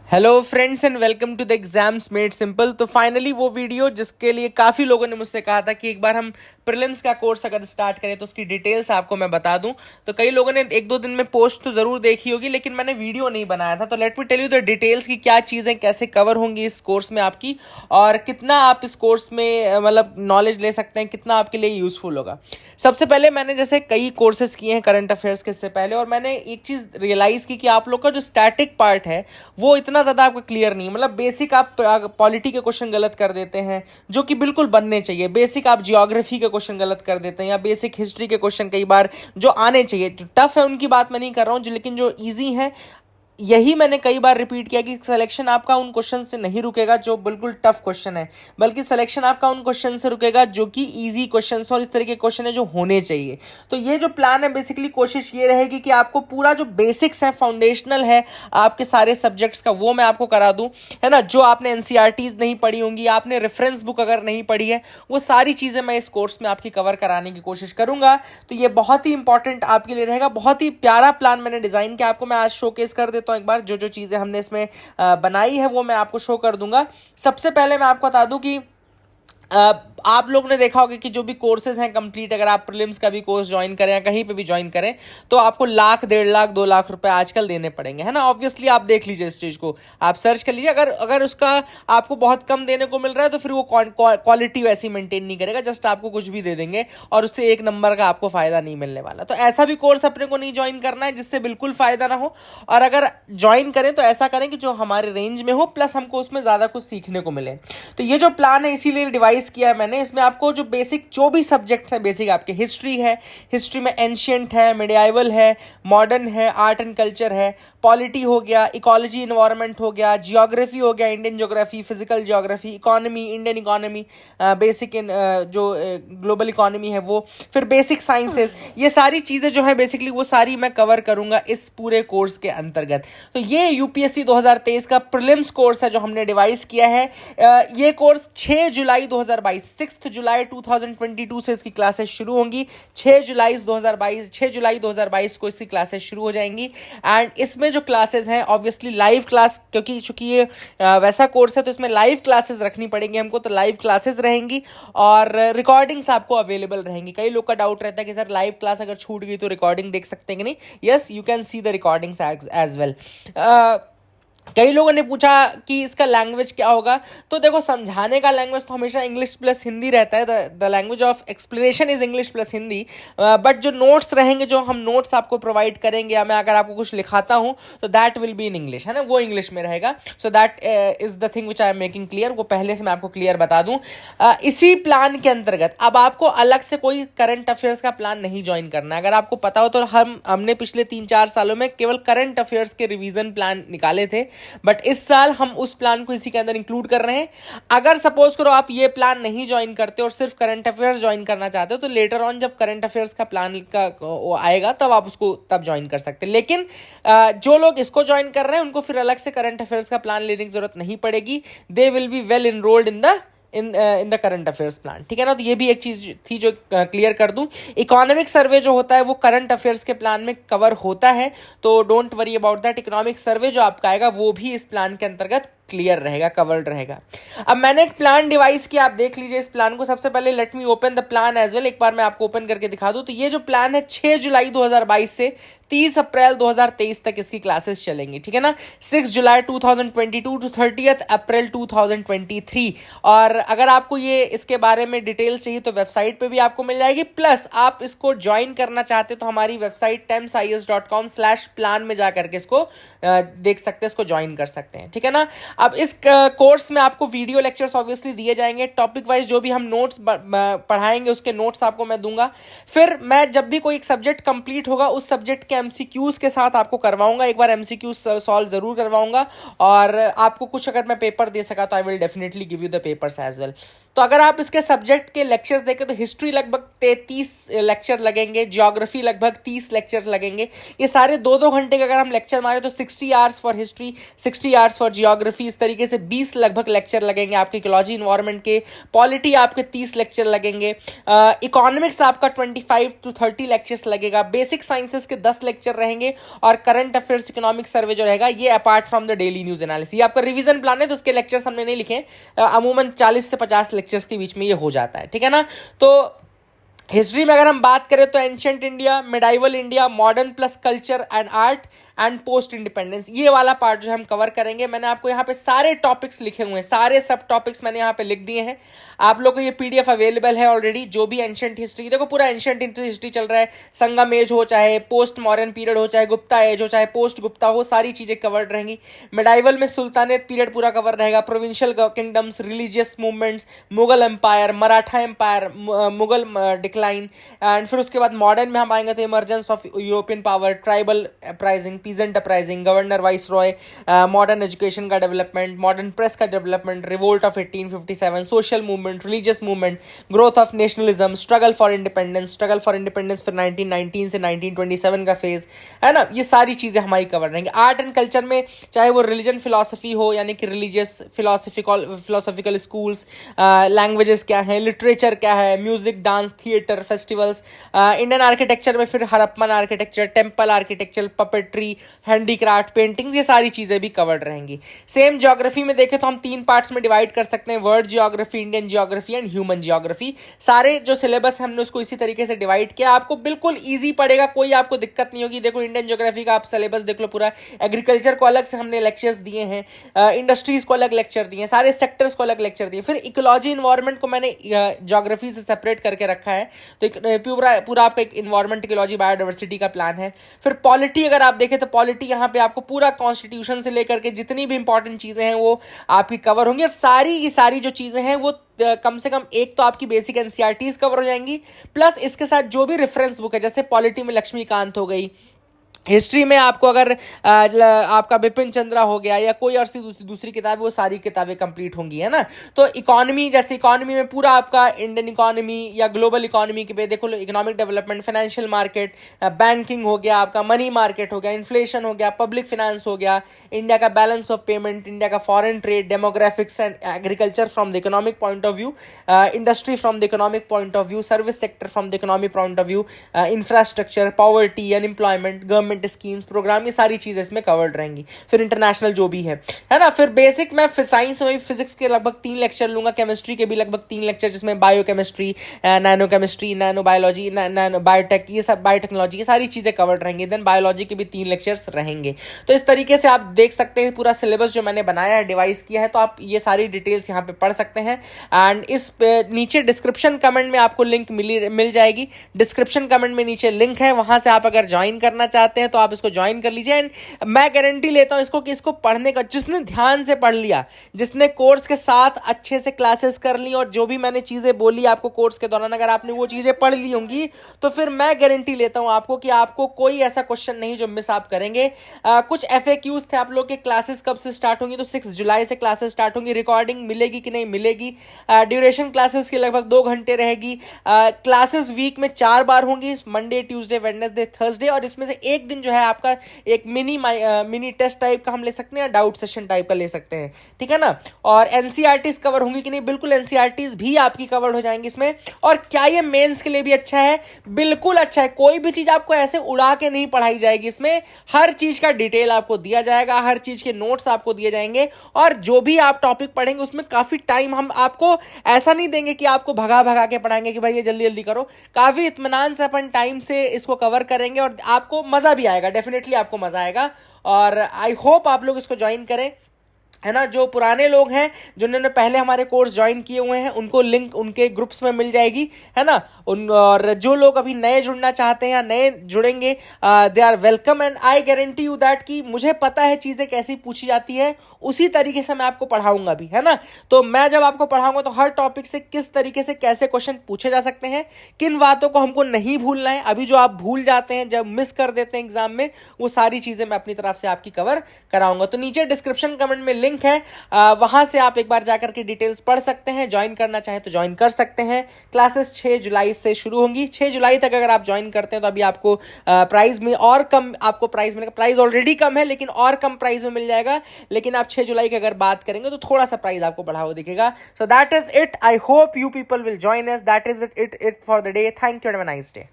Hello friends and welcome to the exams made simple. तो finally वो video जिसके लिए काफ़ी लोगों ने मुझसे कहा था कि एक बार हम प्रीलिम्स का कोर्स अगर स्टार्ट करें तो उसकी डिटेल्स आपको मैं बता दूं। तो कई लोगों ने एक दो दिन में पोस्ट तो ज़रूर देखी होगी, लेकिन मैंने वीडियो नहीं बनाया था। तो let me tell you the details की क्या चीज़ें कैसे कवर होंगी इस कोर्स में आपकी, और कितना आप इस कोर्स में मतलब नॉलेज ले सकते हैं, कितना आपके लिए यूज़फुल होगा। सबसे पहले मैंने जैसे कई कोर्सेज किए हैं करंट अफेयर्स के इससे पहले, और मैंने एक चीज़ रियलाइज़ की कि आप लोग का जो स्टैटिक पार्ट है वो इतना ज़्यादा आपका क्लियर नहीं है। मतलब बेसिक आप पॉलिटी के क्वेश्चन गलत कर देते हैं जो कि बिल्कुल बनने चाहिए, बेसिक आप जियोग्राफी के क्वेश्चन गलत कर देते हैं, या बेसिक हिस्ट्री के क्वेश्चन कई बार जो आने चाहिए, टफ है उनकी बात मैं नहीं कर रहा हूँ, लेकिन जो ईजी है, यही मैंने कई बार रिपीट किया कि सिलेक्शन आपका उन क्वेश्चन से नहीं रुकेगा जो बिल्कुल टफ क्वेश्चन है, बल्कि सिलेक्शन आपका उन क्वेश्चन से रुकेगा जो कि इजी क्वेश्चन और इस तरह के क्वेश्चन है जो होने चाहिए। तो ये जो प्लान है, बेसिकली कोशिश ये रहेगी कि आपको पूरा जो बेसिक्स है, फाउंडेशनल है आपके सारे सब्जेक्ट्स का, वो मैं आपको करा दूं, है ना। जो आपने एनसीईआरटीज नहीं पढ़ी होंगी, आपने रेफरेंस बुक अगर नहीं पढ़ी है, वो सारी चीज़ें मैं इस कोर्स में आपकी कवर कराने की कोशिश करूंगा। तो ये बहुत ही इंपॉर्टेंट आपके लिए रहेगा। बहुत ही प्यारा प्लान मैंने डिज़ाइन किया, आपको मैं आज शोकेस कर देता हूँ। एक बार जो जो चीज़ें हमने इसमें बनाई है वो मैं आपको शो कर दूंगा। सबसे पहले मैं आपको बता दूं कि आप लोगों ने देखा होगा कि जो भी कोर्सेज हैं कंप्लीट, अगर आप प्रीलिम्स का भी कोर्स ज्वाइन करें या कहीं पे भी ज्वाइन करें, तो आपको लाख, 1.5 लाख, 2 लाख रुपए आजकल देने पड़ेंगे, है ना। ऑब्वियसली आप देख लीजिए इस चीज़ को, आप सर्च कर लीजिए। अगर अगर उसका आपको बहुत कम देने को मिल रहा है तो फिर वो क्वालिटी वैसी मेंटेन नहीं करेगा, जस्ट आपको कुछ भी दे देंगे और उससे एक नंबर का आपको फायदा नहीं मिलने वाला। तो ऐसा भी कोर्स अपने को नहीं ज्वाइन करना है जिससे बिल्कुल फायदा ना हो, और अगर ज्वाइन करें तो ऐसा करें कि जो हमारे रेंज में हो, प्लस हमको उसमें ज़्यादा कुछ सीखने को मिले। तो ये जो प्लान है इसीलिए डिवाइस किया है मैंने। इसमें आपको जो बेसिक जो भी सब्जेक्ट्स हैं, बेसिक आपके हिस्ट्री है, हिस्ट्री में एंशियंट है, मिडियाइवल है, मॉडर्न है, आर्ट एंड कल्चर है, पॉलिटी हो गया, इकोलॉजी इन्वायरमेंट हो गया, जियोग्राफी हो गया, Indian geography, physical geography, economy, Indian economy, basic in जो ग्लोबल इकोनॉमी है वो, फिर बेसिक साइंसेस, ये सारी चीज़ें जो है बेसिकली वो सारी मैं कवर करूंगा इस पूरे कोर्स के अंतर्गत। तो ये यूपीएससी 2023 का प्रीलिम्स कोर्स है जो हमने डिवाइस किया है। ये कोर्स 6 जुलाई 2022, 6 जुलाई 2022 से इसकी क्लासेस शुरू होंगी। 6 जुलाई 2022 को इसकी क्लासेस शुरू हो जाएंगी। एंड इसमें जो क्लासेस हैं ऑब्वियसली लाइव क्लास, क्योंकि चूंकि ये वैसा कोर्स है तो इसमें लाइव क्लासेस रखनी पड़ेंगी हमको, तो लाइव क्लासेस रहेंगी और रिकॉर्डिंग्स आपको अवेलेबल रहेंगी। कई लोग का डाउट रहता है कि सर लाइव क्लास अगर छूट गई तो रिकॉर्डिंग देख सकते हैं कि नहीं। Yes, you can see the recordings as well. कई लोगों ने पूछा कि इसका लैंग्वेज क्या होगा। तो देखो, समझाने का लैंग्वेज तो हमेशा इंग्लिश प्लस हिंदी रहता है, the language of explanation is English plus Hindi. But जो नोट्स रहेंगे, जो हम नोट्स आपको प्रोवाइड करेंगे, या मैं अगर आपको कुछ लिखाता हूँ तो that will be in English, है ना, वो इंग्लिश में रहेगा। So that is the thing which I am making clear, वो पहले से मैं आपको क्लियर बता दूं। इसी प्लान के अंतर्गत अब आपको अलग से कोई करंट अफेयर्स का प्लान नहीं ज्वाइन करना है। अगर आपको पता हो तो हमने पिछले 3-4 सालों में केवल करंट अफेयर्स के रिवीजन प्लान निकाले थे, बट इस साल हम उस प्लान को इसी के अंदर इंक्लूड कर रहे हैं। अगर सपोज करो आप ये प्लान नहीं ज्वाइन करते और सिर्फ करंट अफेयर्स ज्वाइन करना चाहते हो, तो लेटर ऑन जब करंट अफेयर्स का प्लान का आएगा तब आप उसको तब ज्वाइन कर सकते हैं। लेकिन जो लोग इसको ज्वाइन कर रहे हैं उनको फिर अलग से करंट अफेयर्स का प्लान लेने की जरूरत नहीं पड़ेगी। They will be well enrolled in the current affairs plan, ठीक है ना। तो ये भी एक चीज थी जो क्लियर कर दूं। इकोनॉमिक सर्वे जो होता है वो करंट अफेयर्स के प्लान में कवर होता है, तो don't worry about that. Economic survey जो आपका आएगा वो भी इस प्लान के अंतर्गत क्लियर रहेगा, कवर्ड रहेगा। अब मैंने एक प्लान डिवाइस किया, आप देख लीजिए इस प्लान को। सबसे पहले let me open the plan as well, एक बार मैं आपको ओपन करके दिखा दूं। तो ये जो प्लान है 6 जुलाई 2022 से 30 अप्रैल 2023 तक इसकी क्लासेस चलेंगी, ठीक है ना। 6 जुलाई 2022 टू 30 अप्रैल 2023। और अगर आपको ये इसके बारे में डिटेल्स चाहिए तो वेबसाइट पे भी आपको मिल जाएगी, प्लस आप इसको ज्वाइन करना चाहते तो हमारी वेबसाइट temsis.com/plan में जाकर के इसको देख सकते हैं, इसको ज्वाइन कर सकते हैं, ठीक है ना। अब इस कोर्स में आपको वीडियो लेक्चर्स ऑब्वियसली दिए जाएंगे, टॉपिक वाइज जो भी हम नोट्स पढ़ाएंगे उसके नोट्स आपको मैं दूंगा। फिर मैं जब भी कोई एक सब्जेक्ट कंप्लीट होगा उस सब्जेक्ट के एमसीक्यूज के साथ आपको करवाऊंगा, एक बार एमसीक्यूज सॉल्व जरूर करवाऊंगा। और आपको कुछ अगर मैं पेपर दे सका तो I will definitely give you the papers as well. तो अगर आप इसके सब्जेक्ट के लेक्चर्स देखें तो हिस्ट्री लगभग 33 लेक्चर लगेंगे, जियोग्राफी लगभग 30 लेक्चर लगेंगे। ये सारे 2-2 घंटे के अगर हम लेक्चर मारे तो 60 hours for history, 60 hours for geography, इस तरीके से 20 लगभग लेक्चर लगेंगे आपके इकोलॉजी इन्वायरमेंट के, पॉलिटी आपके 30 लेक्चर लगेंगे, इकोनॉमिक्स आपका 25 to 30 लेक्चर्स लगेगा, बेसिक साइंसेस के 10 लेक्चर रहेंगे, और करंट अफेयर्स इकोनॉमिक सर्वे जो रहेगा ये apart from the daily news analysis. ये आपका रिवीजन प्लान है तो उसके लेक्चर्स हमने नहीं लिखे, अमूमन 40 से 50 लेक्चर्स के बीच में ये हो जाता है, ठीक है ना। तो हिस्ट्री में अगर हम बात करें तो ancient India, medieval India, modern plus culture and art and post independence, ये वाला पार्ट जो हम कवर करेंगे। मैंने आपको यहाँ पे सारे टॉपिक्स लिखे हुए हैं, सारे सब टॉपिक्स मैंने यहाँ पे लिख दिए हैं। आप लोग को ये पीडीएफ अवेलेबल है ऑलरेडी, जो भी एंशिएंट हिस्ट्री, देखो पूरा एंशिएंट हिस्ट्री चल रहा है, संगम एज हो, चाहे पोस्ट मॉडर्न पीरियड हो, चाहे गुप्ता एज हो, चाहे पोस्ट गुप्ता हो, सारी चीजें कवर्ड रहेंगी। मिडाइवल में सुल्तानेत पीरियड पूरा कवर रहेगा, provincial kingdoms, religious movements, Mughal empire, Maratha empire, Mughal decline, and फिर उसके बाद मॉडर्न में हम आएंगे तो emergence of European power, tribal uprising, peasant uprising, governor viceroy, modern education का डेवलपमेंट, मॉडर्न प्रेस का development, revolt of 1857, social movement, religious movement, growth of nationalism, struggle for independence फिर 1919 से 1927 का फेज है ना। ये सारी चीजें हमारी कवर रहेंगी। आर्ट एंड कल्चर में चाहे वो रिलीजन फिलोसफी हो, यानी कि रिलीजियस फिलोसफिकल स्कूल्स, लैंग्वेजेस क्या है, लिटरेचर क्या है, music, dance, theatre, festivals, Indian architecture में फिर Harappan architecture, temple architecture, puppetry, handicraft, paintings, ये सारी चीजें भी कवर्ड रहेंगी। सेम ज्योग्राफी में देखें तो हम 3 पार्ट्स में डिवाइड कर सकते हैं, world geography, Indian geography and human geography. सारे जो सिलेबस है हमने उसको इसी तरीके से डिवाइड किया, आपको बिल्कुल ईजी पड़ेगा, कोई आपको दिक्कत नहीं होगी। देखो इंडियन ज्योग्राफी का आप सिलेबस देख लो पूरा, एग्रीकल्चर को अलग से हमने लेक्चर्स दिए हैं, इंडस्ट्रीज को अलग लेक्चर दिए हैं, सारे सेक्टर्स को अलग लेक्चर दिए। फिर इकोलॉजी इन्वायरमेंट को मैंने ज्योग्राफी से सेपरेट करके रखा है, तो पूरा आपका एक इन्वायरमेंट, इकोलॉजी, बायोडाइवर्सिटी का प्लान है। फिर पॉलिटी अगर आप देखें तो पॉलिटी यहाँ पे आपको पूरा कॉन्स्टिट्यूशन से लेकर के जितनी भी इंपॉर्टेंट चीजें हैं वो आपकी कवर होंगी, और सारी की सारी जो चीजें हैं वो कम से कम एक तो आपकी बेसिक एनसीईआरटीज कवर हो जाएंगी, प्लस इसके साथ जो भी रेफरेंस बुक है, जैसे पॉलिटी में लक्ष्मीकांत हो गई, हिस्ट्री में आपको अगर आपका बिपिन चंद्रा हो गया या कोई और सी दूसरी किताब, वो सारी किताबें कंप्लीट होंगी, है ना। तो इकोनॉमी, जैसे इकोनॉमी में पूरा आपका इंडियन इकोनॉमी या ग्लोबल इकोनॉमी के पे देखो, economic development, financial market, banking हो गया, आपका मनी मार्केट हो गया, इन्फ्लेशन हो गया, पब्लिक फाइनेंस हो गया, इंडिया का बैलेंस ऑफ पेमेंट, इंडिया का foreign trade, demographics and agriculture from the economic point of view, industry from the economic point of view, service sector from the economic point of view, infrastructure, poverty, unemployment, government schemes, program, ये सारी चीजें इसमें covered रहेंगी। फिर international जो भी है ना। फिर बेसिक में साइंस में फिजिक्स के लगभग 3 लेक्चर लूंगा, केमिस्ट्री के भी लगभग 3 लेक्चर, जिसमें biochemistry, nano chemistry, nano biology, nano biotech, ये सब बायोटेक्नोलॉजी, ये सारी चीजें कवर्ड रहेंगी। देन बायोलॉजी के भी 3 लेक्चर्स रहेंगे। तो इस तरीके से आप देख सकते हैं पूरा सिलेबस जो मैंने बनाया है, डिवाइस किया है, तो आप ये सारी डिटेल्स यहाँ पे पढ़ सकते हैं। एंड इस नीचे डिस्क्रिप्शन कमेंट में आपको लिंक मिल जाएगी, डिस्क्रिप्शन कमेंट में नीचे लिंक है, वहां से आप अगर ज्वाइन करना चाहते हैं तो आप इसको ज्वाइन कर लीजिए। एंड मैं गारंटी लेता हूं इसको कि इसको पढ़ने का, जिसने ध्यान से पढ़ लिया, जिसने कोर्स के साथ अच्छे से क्लासेस कर ली, और जो भी मैंने चीजें बोली आपको कोर्स के दौरान, अगर आपने वो चीजें पढ़ ली होंगी, तो फिर मैं गारंटी लेता हूं आपको कि आपको कोई ऐसा क्वेश्चन नहीं जो मिस आप करेंगे। कुछ एफएक्यूज थे आप लोग के, क्लासेस कब से स्टार्ट होंगी, तो 6 जुलाई से क्लासेस स्टार्ट होंगी। रिकॉर्डिंग मिलेगी कि नहीं मिलेगी, ड्यूरेशन क्लासेस की लगभग 2 घंटे रहेगी। क्लासेस वीक में 4 बार होंगी, मंडे, ट्यूसडे, वेडनेसडे, थर्सडे, और इसमें से एक दिन जो है आपका एक मिनी टेस्ट टाइप का हम ले सकते हैं, डाउट सेशन टाइप का ले सकते हैं, ठीक है ना। और एनसीईआरटीज कवर होंगी कि नहीं, बिल्कुल एनसीईआरटीज भी आपकी कवर हो जाएंगी इसमें। और क्या ये मेंस के लिए भी अच्छा है? बिल्कुल अच्छा है। कोई भी चीज आपको ऐसे उड़ा के नहीं पढ़ाई जाएगी, इसमें हर चीज का डिटेल आपको दिया जाएगा, हर चीज के नोट्स आपको दिए जाएंगे, और जो भी आप टॉपिक पढ़ेंगे उसमें काफी टाइम हम आपको ऐसा नहीं देंगे कि आपको भगा भगा के पढ़ाएंगे कि भाई ये जल्दी जल्दी करो। काफी इत्मीनान से अपन टाइम से इसको कवर करेंगे, और आपको मजा भी आएगा, डेफिनेटली आपको मजा आएगा। और आई होप आप लोग इसको ज्वाइन करें, है ना। जो पुराने लोग हैं, जिन्होंने पहले हमारे कोर्स ज्वाइन किए हुए हैं, उनको लिंक उनके ग्रुप्स में मिल जाएगी, है ना। और जो लोग अभी नए जुड़ना चाहते हैं या नए जुड़ेंगे, they are welcome. And I guarantee you that कि मुझे पता है चीज़ें कैसी पूछी जाती है, उसी तरीके से मैं आपको पढ़ाऊंगा भी, है ना। तो मैं जब आपको पढ़ाऊंगा तो हर टॉपिक से किस तरीके से कैसे क्वेश्चन पूछे जा सकते हैं, किन बातों को हमको नहीं भूलना है, अभी जो आप भूल जाते हैं, जब मिस कर देते हैं एग्जाम में, वो सारी चीज़ें मैं अपनी तरफ से आपकी कवर कराऊंगा। तो नीचे डिस्क्रिप्शन कमेंट में लिंक लिंक है, वहां से आप एक बार जाकर के डिटेल्स पढ़ सकते हैं। ज्वाइन करना चाहे तो ज्वाइन कर सकते हैं। क्लासेस 6 जुलाई से शुरू होंगी। 6 जुलाई तक अगर आप ज्वाइन करते हैं तो अभी आपको प्राइस में और कम आपको प्राइस मिलेगा। प्राइस ऑलरेडी कम है लेकिन और कम प्राइस में मिल जाएगा। लेकिन आप 6 जुलाई की अगर बात करेंगे तो थोड़ा सा प्राइस आपको बढ़ा हुआ दिखेगा। So that is it. I hope you people will join us. That is it for the day. Thank you and have a nice day.